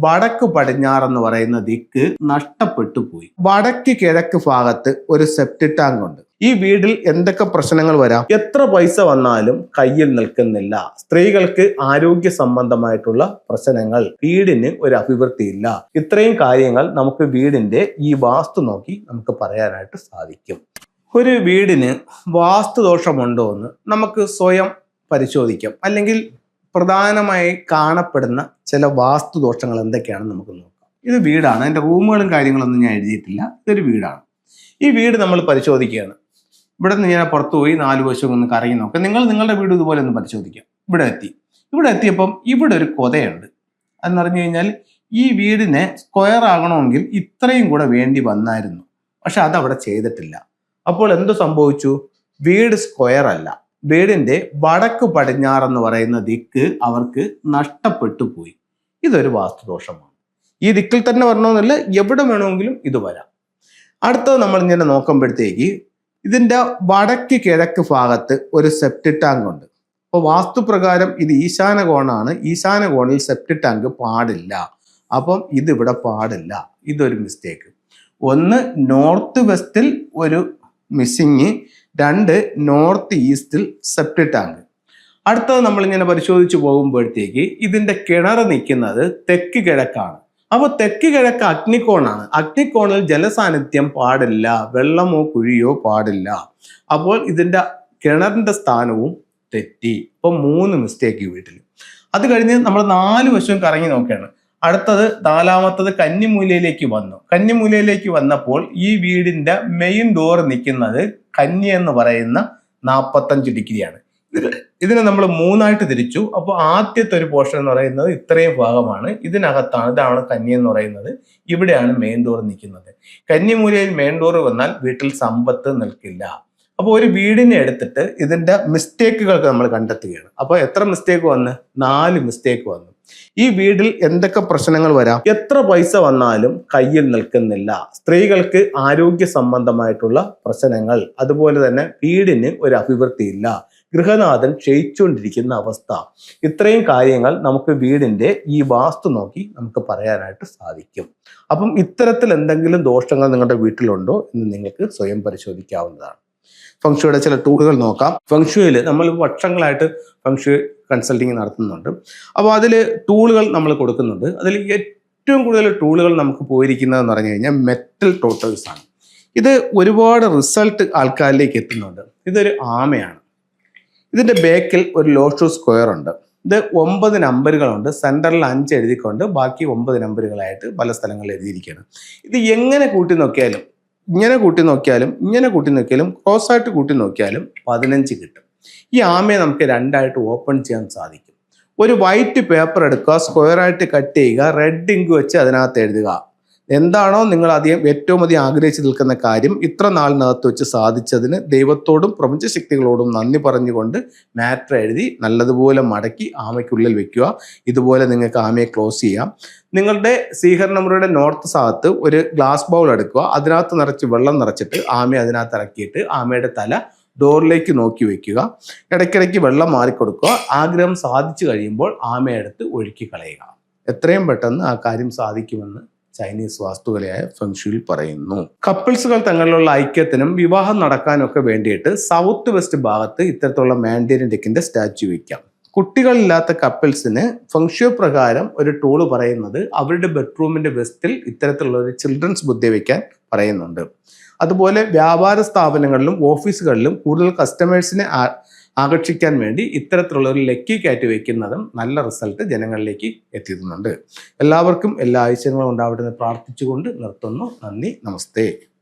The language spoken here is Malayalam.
വടക്ക് പടിഞ്ഞാറെന്ന് പറയുന്ന ദിക്ക് നഷ്ടപ്പെട്ടു പോയി. വടക്ക് കിഴക്ക് ഭാഗത്ത് ഒരു സെപ്റ്റിക് ടാങ്ക് ഉണ്ട്. ഈ വീടിൽ എന്തൊക്കെ പ്രശ്നങ്ങൾ വരാം? എത്ര പൈസ വന്നാലും കയ്യിൽ നിൽക്കുന്നില്ല. സ്ത്രീകൾക്ക് ആരോഗ്യ സംബന്ധമായിട്ടുള്ള പ്രശ്നങ്ങൾ, വീടിന് ഒരു അഭിവൃദ്ധിയില്ല. ഇത്രയും കാര്യങ്ങൾ നമുക്ക് വീടിന്റെ ഈ വാസ്തു നോക്കി നമുക്ക് പറയാനായിട്ട് സാധിക്കും. ഒരു വീടിന് വാസ്തുദോഷമുണ്ടോ എന്ന് നമുക്ക് സ്വയം പരിശോധിക്കാം. അല്ലെങ്കിൽ പ്രധാനമായി കാണപ്പെടുന്ന ചില വാസ്തുദോഷങ്ങൾ എന്തൊക്കെയാണെന്ന് നമുക്ക് നോക്കാം. ഇത് വീടാണ്. എൻ്റെ റൂമുകളും കാര്യങ്ങളൊന്നും ഞാൻ എഴുതിയിട്ടില്ല. ഇതൊരു വീടാണ്. ഈ വീട് നമ്മൾ പരിശോധിക്കുകയാണ്. ഇവിടെ നിന്ന് ഞാൻ പുറത്തു പോയി 4 വശവും ഒന്ന് കറങ്ങി നോക്കാം. നിങ്ങളുടെ വീട് ഇതുപോലെ ഒന്ന് പരിശോധിക്കാം. ഇവിടെ എത്തിയപ്പം ഇവിടെ ഒരു കൊതയുണ്ട്. എന്ന് പറഞ്ഞു കഴിഞ്ഞാൽ ഈ വീടിനെ സ്ക്വയർ ആകണമെങ്കിൽ ഇത്രയും കൂടെ വേണ്ടി വന്നായിരുന്നു. പക്ഷെ അതവിടെ ചെയ്തിട്ടില്ല. അപ്പോൾ എന്ത് സംഭവിച്ചു? വീട് സ്ക്വയർ അല്ല. വീടിന്റെ വടക്ക് പടിഞ്ഞാറെന്ന് പറയുന്ന ദിക്ക് അവർക്ക് നഷ്ടപ്പെട്ടു പോയി. ഇതൊരു വാസ്തുദോഷമാണ്. ഈ ദിക്കിൽ തന്നെ വരണമെന്നില്ല, എവിടെ വേണമെങ്കിലും ഇത് വരാം. അടുത്തത് നമ്മൾ ഇങ്ങനെ നോക്കുമ്പോഴത്തേക്ക് ഇതിന്റെ വടക്ക് കിഴക്ക് ഭാഗത്ത് ഒരു സെപ്റ്റിക് ടാങ്ക് ഉണ്ട്. അപ്പോൾ വാസ്തുപ്രകാരം ഇത് ഈശാന കോണാണ്. ഈശാന കോണിൽ സെപ്റ്റിക് ടാങ്ക് പാടില്ല. അപ്പം ഇതിവിടെ പാടില്ല. ഇതൊരു മിസ്റ്റേക്ക്. ഒന്ന്, നോർത്ത് വെസ്റ്റിൽ ഒരു മിസ്സിങ്. 2, നോർത്ത് ഈസ്റ്റിൽ സെപ്റ്റിക് ടാങ്ക്. അടുത്തത് നമ്മളിങ്ങനെ പരിശോധിച്ച് പോകുമ്പോഴത്തേക്ക് ഇതിന്റെ കിണർ നിൽക്കുന്നത് തെക്ക് കിഴക്കാണ്. അപ്പോൾ തെക്ക് കിഴക്ക് അഗ്നിക്കോണാണ്. അഗ്നിക്കോണിൽ ജലസാന്നിധ്യം പാടില്ല, വെള്ളമോ കുഴിയോ പാടില്ല. അപ്പോൾ ഇതിന്റെ കിണറിന്റെ സ്ഥാനവും തെറ്റി. അപ്പോൾ 3 മിസ്റ്റേക്ക് വീട്ടിൽ. അത് കഴിഞ്ഞ് നമ്മൾ 4 വശവും കറങ്ങി നോക്കുകയാണ്. അടുത്തത് 4-മത്തത് കന്നിമൂലയിലേക്ക് വന്നു. കന്നിമൂലയിലേക്ക് വന്നപ്പോൾ ഈ വീടിന്റെ മെയിൻ ഡോർ നിൽക്കുന്നത് കന്നി എന്ന് പറയുന്ന 45 ഡിഗ്രിയാണ്. ഇതിനെ നമ്മൾ 3ആയിട്ട് തിരിച്ചു. അപ്പോൾ ആദ്യത്തെ ഒരു പോർഷൻ എന്ന് പറയുന്നത് ഇത്രയും ഭാഗമാണ്. ഇതിനകത്താണ്, ഇതാണ് കന്നി എന്ന് പറയുന്നത്. ഇവിടെയാണ് മെയിൻ ഡോർ നിൽക്കുന്നത്. കന്നിമൂലയിൽ മെയിൻ ഡോർ വന്നാൽ വീട്ടിൽ സമ്പത്ത് നിൽക്കില്ല. അപ്പോൾ ഒരു വീടിനെ എടുത്തിട്ട് ഇതിന്റെ മിസ്റ്റേക്കുകൾക്ക് നമ്മൾ കണ്ടെത്തുകയാണ്. അപ്പോൾ എത്ര മിസ്റ്റേക്ക് വന്ന്? 4 മിസ്റ്റേക്ക് വന്നു. ഈ വീടിൽ എന്തൊക്കെ പ്രശ്നങ്ങൾ വരാം? എത്ര പൈസ വന്നാലും കയ്യിൽ നിൽക്കുന്നില്ല. സ്ത്രീകൾക്ക് ആരോഗ്യ സംബന്ധമായിട്ടുള്ള പ്രശ്നങ്ങൾ, അതുപോലെ തന്നെ വീടിന് ഒരു അഭിവൃദ്ധിയില്ല. ഗൃഹനാഥൻ ക്ഷയിച്ചുകൊണ്ടിരിക്കുന്ന അവസ്ഥ. ഇത്രയും കാര്യങ്ങൾ നമുക്ക് വീടിന്റെ ഈ വാസ്തു നോക്കി നമുക്ക് പറയാനായിട്ട് സാധിക്കും. അപ്പം ഇത്തരത്തിൽ എന്തെങ്കിലും ദോഷങ്ങൾ നിങ്ങളുടെ വീട്ടിലുണ്ടോ എന്ന് നിങ്ങൾക്ക് സ്വയം പരിശോധിക്കാവുന്നതാണ്. ഫംഗ്ഷയുടെ ചില ടൂളുകൾ നോക്കാം. ഫംഗ്ഷയിൽ നമ്മൾ വർഷങ്ങളായിട്ട് ഫംഗ്ഷ കൺസൾട്ടിങ് നടത്തുന്നുണ്ട്. അപ്പോൾ അതിൽ ടൂളുകൾ നമ്മൾ കൊടുക്കുന്നുണ്ട്. അതിൽ ഏറ്റവും കൂടുതൽ ടൂളുകൾ നമുക്ക് പോയിരിക്കുന്നതെന്ന് പറഞ്ഞു കഴിഞ്ഞാൽ മെറ്റൽ ടോട്ടേഴ്സ് ആണ്. ഇത് ഒരുപാട് റിസൾട്ട് ആൾക്കാരിലേക്ക് എത്തുന്നുണ്ട്. ഇതൊരു ആമയാണ്. ഇതിൻ്റെ ബേക്കിൽ ഒരു ലോഷു സ്ക്വയർ ഉണ്ട്. ഇത് 9 നമ്പറുകളുണ്ട്. സെൻറ്ററിൽ 5 എഴുതിക്കൊണ്ട് ബാക്കി 9 നമ്പറുകളായിട്ട് പല സ്ഥലങ്ങളിൽ എഴുതിയിരിക്കുകയാണ്. ഇത് എങ്ങനെ കൂട്ടി നോക്കിയാലും, ഇങ്ങനെ കൂട്ടി നോക്കിയാലും, ഇങ്ങനെ കൂട്ടി നോക്കിയാലും, ക്രോസ് ആയിട്ട് കൂട്ടി നോക്കിയാലും 15 കിട്ടും. ഈ ആമയെ നമുക്ക് 2ആയിട്ട് ഓപ്പൺ ചെയ്യാൻ സാധിക്കും. ഒരു വൈറ്റ് പേപ്പർ എടുക്കുക, സ്ക്വയറായിട്ട് കട്ട് ചെയ്യുക, റെഡ് ഇങ്ക് വെച്ച് അതിനകത്ത് എഴുതുക. എന്താണോ നിങ്ങൾ ഏറ്റവും അധികം ആഗ്രഹിച്ചു നിൽക്കുന്ന കാര്യം ഇത്ര നാളിനകത്ത് വെച്ച് സാധിച്ചതിന് ദൈവത്തോടും പ്രപഞ്ച ശക്തികളോടും നന്ദി പറഞ്ഞുകൊണ്ട് മാറ്റർ എഴുതി നല്ലതുപോലെ മടക്കി ആമയ്ക്കുള്ളിൽ വെക്കുക. ഇതുപോലെ നിങ്ങൾക്ക് ആമയെ ക്ലോസ് ചെയ്യാം. നിങ്ങളുടെ സ്വീകരണ മുറിയുടെ നോർത്ത് ഭാഗത്ത് ഒരു ഗ്ലാസ് ബൗൾ എടുക്കുക. അതിനകത്ത് നിറച്ച് വെള്ളം നിറച്ചിട്ട് ആമയെ അതിനകത്ത് ഇറക്കിയിട്ട് ആമയുടെ തല ഡോറിലേക്ക് നോക്കി വെക്കുക. ഇടയ്ക്കിടയ്ക്ക് വെള്ളം മാറിക്കൊടുക്കുക. ആഗ്രഹം സാധിച്ചു കഴിയുമ്പോൾ ആമയെടുത്ത് ഒഴുക്കി കളയുക. എത്രയും പെട്ടെന്ന് ആ കാര്യം സാധിക്കുമെന്ന് ചൈനീസ് വാസ്തുകലയായ ഫെങ്ഷുയിൽ പറയുന്നു. കപ്പിൾസുകൾ തങ്ങളിലുള്ള ഐക്യത്തിനും വിവാഹം നടക്കാനും ഒക്കെ വേണ്ടിയിട്ട് സൗത്ത് വെസ്റ്റ് ഭാഗത്ത് ഇത്തരത്തിലുള്ള മാൻഡേരിയൻ ഡെക്കിന്റെ സ്റ്റാച്യു വയ്ക്കാം. കുട്ടികളില്ലാത്ത കപ്പിൾസിന് ഫെങ്ഷു പ്രകാരം ഒരു ടൂള് പറയുന്നത് അവരുടെ ബെഡ്റൂമിന്റെ വെസ്റ്റിൽ ഇത്തരത്തിലുള്ള ഒരു ചിൽഡ്രൻസ് ബുദ്ധി വയ്ക്കാൻ പറയുന്നുണ്ട്. അതുപോലെ വ്യാപാര സ്ഥാപനങ്ങളിലും ഓഫീസുകളിലും കൂടുതൽ കസ്റ്റമേഴ്സിനെ ആകർഷിക്കാൻ വേണ്ടി ഇത്തരത്തിലുള്ള ഒരു ലക്കി കാറ്റ് വയ്ക്കുന്നതും നല്ല റിസൾട്ട് ജനങ്ങളിലേക്ക് എത്തിക്കുന്നുണ്ട്. എല്ലാവർക്കും എല്ലാ ഐശ്വര്യങ്ങളും ഉണ്ടാവട്ടെ എന്ന് പ്രാർത്ഥിച്ചുകൊണ്ട് നിർത്തുന്നു. നന്ദി, നമസ്തേ.